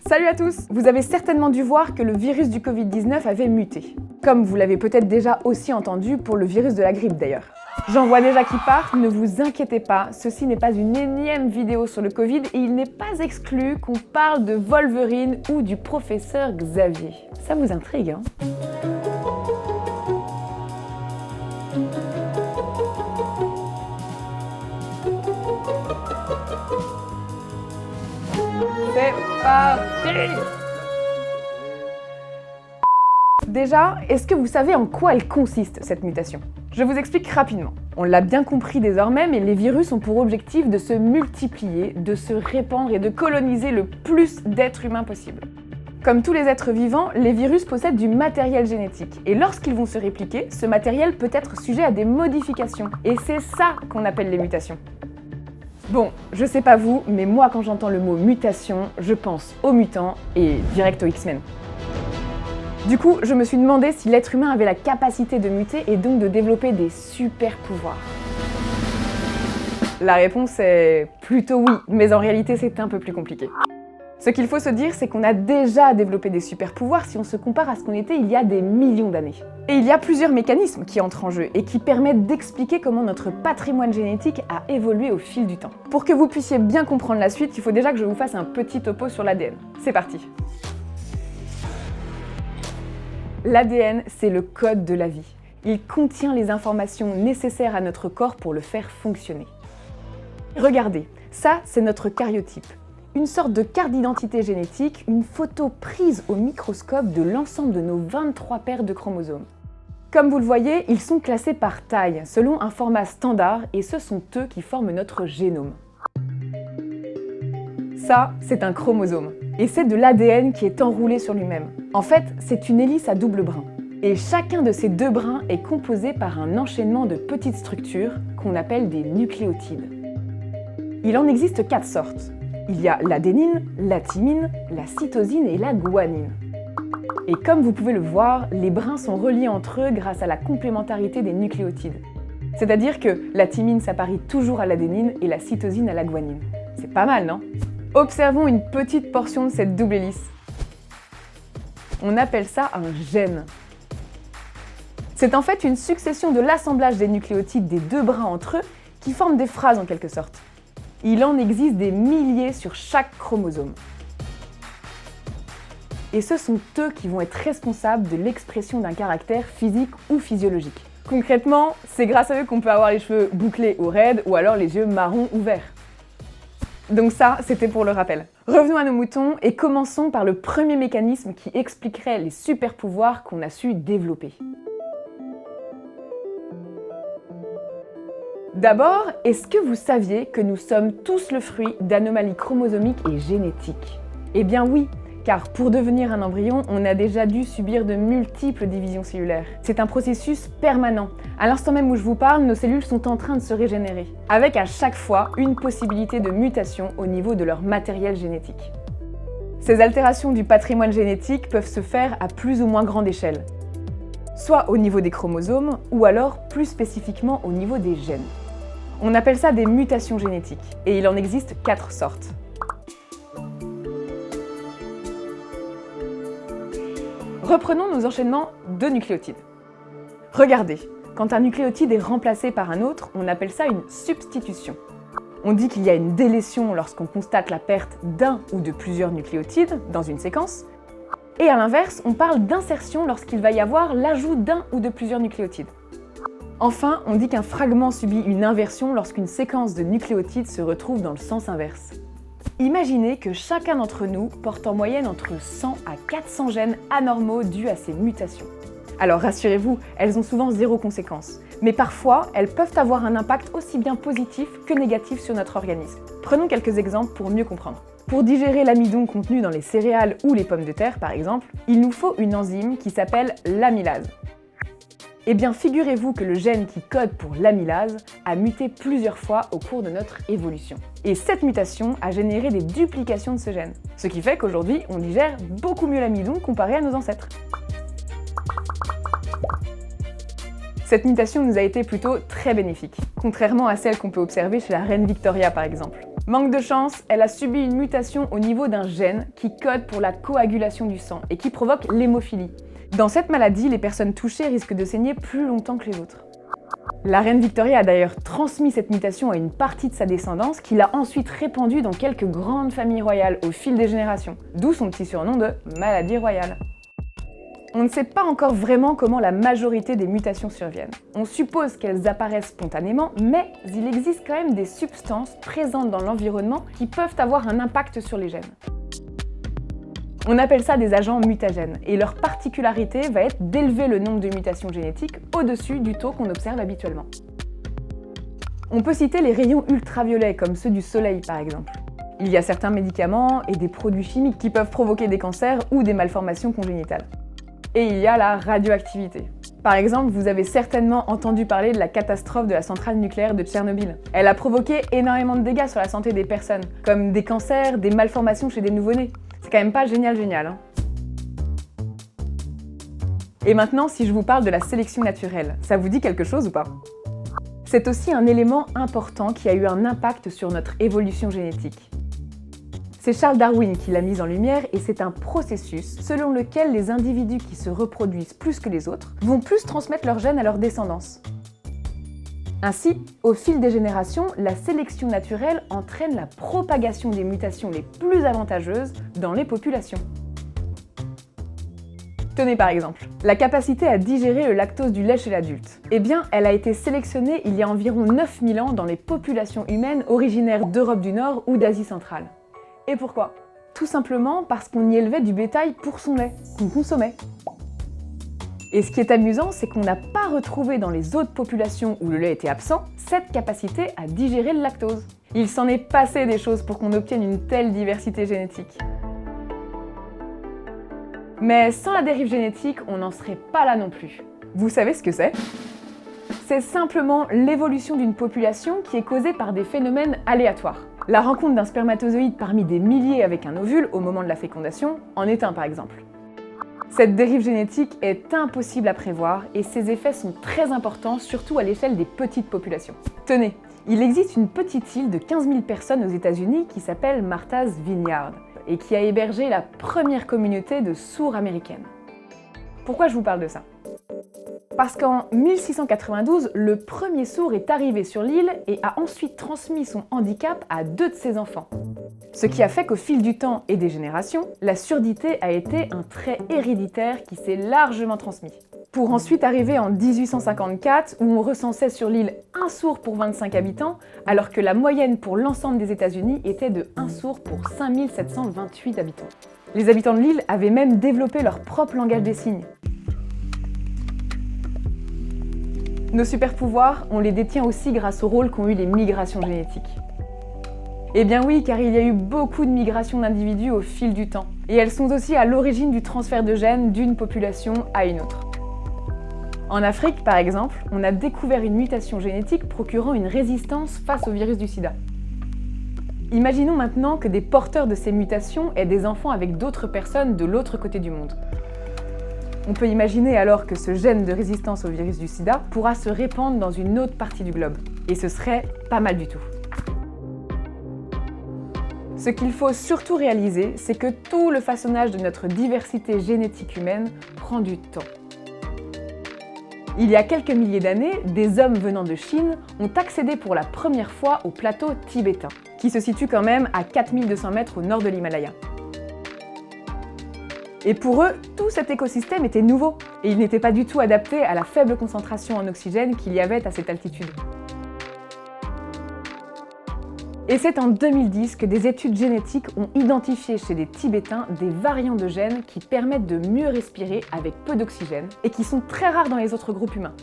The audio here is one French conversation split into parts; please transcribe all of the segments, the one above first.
Salut à tous! Vous avez certainement dû voir que le virus du Covid-19 avait muté. Comme vous l'avez peut-être déjà aussi entendu pour le virus de la grippe d'ailleurs. J'en vois déjà qui partent, ne vous inquiétez pas, ceci n'est pas une énième vidéo sur le Covid et il n'est pas exclu qu'on parle de Wolverine ou du professeur Xavier. Ça vous intrigue, hein? C'est parti! Déjà, est-ce que vous savez en quoi elle consiste, cette mutation? Je vous explique rapidement. On l'a bien compris désormais, mais les virus ont pour objectif de se multiplier, de se répandre et de coloniser le plus d'êtres humains possible. Comme tous les êtres vivants, les virus possèdent du matériel génétique. Et lorsqu'ils vont se répliquer, ce matériel peut être sujet à des modifications. Et c'est ça qu'on appelle les mutations. Bon, je sais pas vous, mais moi quand j'entends le mot mutation, je pense aux mutants et direct aux X-Men. Du coup, je me suis demandé si l'être humain avait la capacité de muter et donc de développer des super pouvoirs. La réponse est plutôt oui, mais en réalité c'est un peu plus compliqué. Ce qu'il faut se dire, c'est qu'on a déjà développé des super pouvoirs si on se compare à ce qu'on était il y a des millions d'années. Et il y a plusieurs mécanismes qui entrent en jeu et qui permettent d'expliquer comment notre patrimoine génétique a évolué au fil du temps. Pour que vous puissiez bien comprendre la suite, il faut déjà que je vous fasse un petit topo sur l'ADN. C'est parti! L'ADN, c'est le code de la vie. Il contient les informations nécessaires à notre corps pour le faire fonctionner. Regardez, ça, c'est notre cariotype. Une sorte de carte d'identité génétique, une photo prise au microscope de l'ensemble de nos 23 paires de chromosomes. Comme vous le voyez, ils sont classés par taille, selon un format standard, et ce sont eux qui forment notre génome. Ça, c'est un chromosome. Et c'est de l'ADN qui est enroulé sur lui-même. En fait, c'est une hélice à double brin. Et chacun de ces deux brins est composé par un enchaînement de petites structures qu'on appelle des nucléotides. Il en existe 4 sortes. Il y a l'adénine, la thymine, la cytosine et la guanine. Et comme vous pouvez le voir, les brins sont reliés entre eux grâce à la complémentarité des nucléotides. C'est-à-dire que la thymine s'apparie toujours à l'adénine et la cytosine à la guanine. C'est pas mal, non? Observons une petite portion de cette double hélice. On appelle ça un gène. C'est en fait une succession de l'assemblage des nucléotides des deux brins entre eux qui forment des phrases en quelque sorte. Il en existe des milliers sur chaque chromosome. Et ce sont eux qui vont être responsables de l'expression d'un caractère physique ou physiologique. Concrètement, c'est grâce à eux qu'on peut avoir les cheveux bouclés ou raides ou alors les yeux marrons ou verts. Donc ça, c'était pour le rappel. Revenons à nos moutons et commençons par le premier mécanisme qui expliquerait les super pouvoirs qu'on a su développer. D'abord, est-ce que vous saviez que nous sommes tous le fruit d'anomalies chromosomiques et génétiques? Eh bien oui, car pour devenir un embryon, on a déjà dû subir de multiples divisions cellulaires. C'est un processus permanent. À l'instant même où je vous parle, nos cellules sont en train de se régénérer, avec à chaque fois une possibilité de mutation au niveau de leur matériel génétique. Ces altérations du patrimoine génétique peuvent se faire à plus ou moins grande échelle, soit au niveau des chromosomes, ou alors plus spécifiquement au niveau des gènes. On appelle ça des mutations génétiques, et il en existe 4 sortes. Reprenons nos enchaînements de nucléotides. Regardez, quand un nucléotide est remplacé par un autre, on appelle ça une substitution. On dit qu'il y a une délétion lorsqu'on constate la perte d'un ou de plusieurs nucléotides dans une séquence, et à l'inverse, on parle d'insertion lorsqu'il va y avoir l'ajout d'un ou de plusieurs nucléotides. Enfin, on dit qu'un fragment subit une inversion lorsqu'une séquence de nucléotides se retrouve dans le sens inverse. Imaginez que chacun d'entre nous porte en moyenne entre 100 à 400 gènes anormaux dus à ces mutations. Alors rassurez-vous, elles ont souvent zéro conséquence, mais parfois elles peuvent avoir un impact aussi bien positif que négatif sur notre organisme. Prenons quelques exemples pour mieux comprendre. Pour digérer l'amidon contenu dans les céréales ou les pommes de terre par exemple, il nous faut une enzyme qui s'appelle l'amylase. Eh bien, figurez-vous que le gène qui code pour l'amylase a muté plusieurs fois au cours de notre évolution. Et cette mutation a généré des duplications de ce gène. Ce qui fait qu'aujourd'hui, on digère beaucoup mieux l'amidon comparé à nos ancêtres. Cette mutation nous a été plutôt très bénéfique, contrairement à celle qu'on peut observer chez la reine Victoria par exemple. Manque de chance, elle a subi une mutation au niveau d'un gène qui code pour la coagulation du sang et qui provoque l'hémophilie. Dans cette maladie, les personnes touchées risquent de saigner plus longtemps que les autres. La reine Victoria a d'ailleurs transmis cette mutation à une partie de sa descendance qui l'a ensuite répandue dans quelques grandes familles royales au fil des générations, d'où son petit surnom de maladie royale. On ne sait pas encore vraiment comment la majorité des mutations surviennent. On suppose qu'elles apparaissent spontanément, mais il existe quand même des substances présentes dans l'environnement qui peuvent avoir un impact sur les gènes. On appelle ça des agents mutagènes, et leur particularité va être d'élever le nombre de mutations génétiques au-dessus du taux qu'on observe habituellement. On peut citer les rayons ultraviolets, comme ceux du soleil par exemple. Il y a certains médicaments et des produits chimiques qui peuvent provoquer des cancers ou des malformations congénitales. Et il y a la radioactivité. Par exemple, vous avez certainement entendu parler de la catastrophe de la centrale nucléaire de Tchernobyl. Elle a provoqué énormément de dégâts sur la santé des personnes, comme des cancers, des malformations chez des nouveau-nés. C'est quand même pas génial, hein. Et maintenant, si je vous parle de la sélection naturelle, ça vous dit quelque chose ou pas? C'est aussi un élément important qui a eu un impact sur notre évolution génétique. C'est Charles Darwin qui l'a mise en lumière et c'est un processus selon lequel les individus qui se reproduisent plus que les autres vont plus transmettre leurs gènes à leur descendance. Ainsi, au fil des générations, la sélection naturelle entraîne la propagation des mutations les plus avantageuses dans les populations. Tenez par exemple, la capacité à digérer le lactose du lait chez l'adulte. Eh bien, elle a été sélectionnée il y a environ 9000 ans dans les populations humaines originaires d'Europe du Nord ou d'Asie centrale. Et pourquoi? Tout simplement parce qu'on y élevait du bétail pour son lait, qu'on consommait. Et ce qui est amusant, c'est qu'on n'a pas retrouvé dans les autres populations où le lait était absent, cette capacité à digérer le lactose. Il s'en est passé des choses pour qu'on obtienne une telle diversité génétique. Mais sans la dérive génétique, on n'en serait pas là non plus. Vous savez ce que c'est? C'est simplement l'évolution d'une population qui est causée par des phénomènes aléatoires. La rencontre d'un spermatozoïde parmi des milliers avec un ovule au moment de la fécondation en est un par exemple. Cette dérive génétique est impossible à prévoir et ses effets sont très importants, surtout à l'échelle des petites populations. Tenez, il existe une petite île de 15 000 personnes aux États-Unis qui s'appelle Martha's Vineyard et qui a hébergé la première communauté de sourds américaines. Pourquoi je vous parle de ça? Parce qu'en 1692, le premier sourd est arrivé sur l'île et a ensuite transmis son handicap à 2 de ses enfants. Ce qui a fait qu'au fil du temps et des générations, la surdité a été un trait héréditaire qui s'est largement transmis. Pour ensuite arriver en 1854 où on recensait sur l'île un sourd pour 25 habitants, alors que la moyenne pour l'ensemble des États-Unis était de 1 sourd pour 5728 habitants. Les habitants de l'île avaient même développé leur propre langage des signes. Nos super-pouvoirs, on les détient aussi grâce au rôle qu'ont eu les migrations génétiques. Eh bien oui, car il y a eu beaucoup de migrations d'individus au fil du temps. Et elles sont aussi à l'origine du transfert de gènes d'une population à une autre. En Afrique, par exemple, on a découvert une mutation génétique procurant une résistance face au virus du sida. Imaginons maintenant que des porteurs de ces mutations aient des enfants avec d'autres personnes de l'autre côté du monde. On peut imaginer alors que ce gène de résistance au virus du sida pourra se répandre dans une autre partie du globe. Et ce serait pas mal du tout. Ce qu'il faut surtout réaliser, c'est que tout le façonnage de notre diversité génétique humaine prend du temps. Il y a quelques milliers d'années, des hommes venant de Chine ont accédé pour la première fois au plateau tibétain, qui se situe quand même à 4200 mètres au nord de l'Himalaya. Et pour eux, tout cet écosystème était nouveau, et il n'était pas du tout adapté à la faible concentration en oxygène qu'il y avait à cette altitude. Et c'est en 2010 que des études génétiques ont identifié chez les Tibétains des variants de gènes qui permettent de mieux respirer avec peu d'oxygène et qui sont très rares dans les autres groupes humains.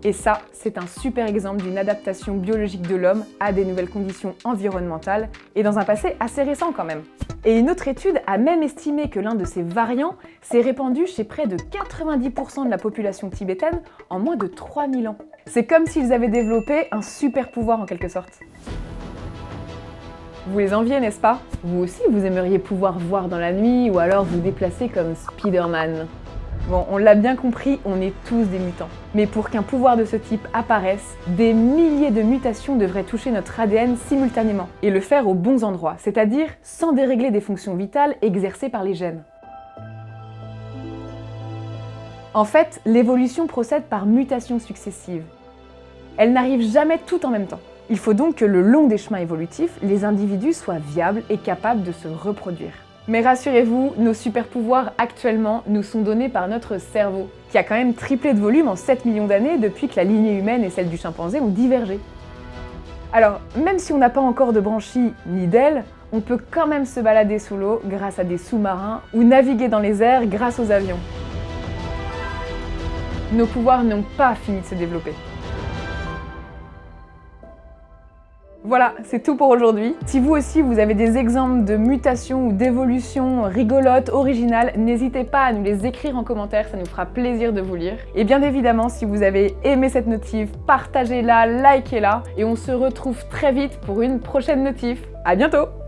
Et ça, c'est un super exemple d'une adaptation biologique de l'homme à des nouvelles conditions environnementales et dans un passé assez récent quand même. Et une autre étude a même estimé que l'un de ces variants s'est répandu chez près de 90% de la population tibétaine en moins de 3000 ans. C'est comme s'ils avaient développé un super pouvoir en quelque sorte. Vous les enviez, n'est-ce pas? Vous aussi, vous aimeriez pouvoir voir dans la nuit ou alors vous déplacer comme Spider-Man. Bon, on l'a bien compris, on est tous des mutants. Mais pour qu'un pouvoir de ce type apparaisse, des milliers de mutations devraient toucher notre ADN simultanément, et le faire aux bons endroits, c'est-à-dire sans dérégler des fonctions vitales exercées par les gènes. En fait, l'évolution procède par mutations successives. Elle n'arrive jamais tout en même temps. Il faut donc que le long des chemins évolutifs, les individus soient viables et capables de se reproduire. Mais rassurez-vous, nos super-pouvoirs actuellement nous sont donnés par notre cerveau, qui a quand même triplé de volume en 7 millions d'années depuis que la lignée humaine et celle du chimpanzé ont divergé. Alors, même si on n'a pas encore de branchies ni d'ailes, on peut quand même se balader sous l'eau grâce à des sous-marins ou naviguer dans les airs grâce aux avions. Nos pouvoirs n'ont pas fini de se développer. Voilà, c'est tout pour aujourd'hui. Si vous aussi vous avez des exemples de mutations ou d'évolutions rigolotes, originales, n'hésitez pas à nous les écrire en commentaire, ça nous fera plaisir de vous lire. Et bien évidemment, si vous avez aimé cette notif, partagez-la, likez-la, et on se retrouve très vite pour une prochaine notif. À bientôt!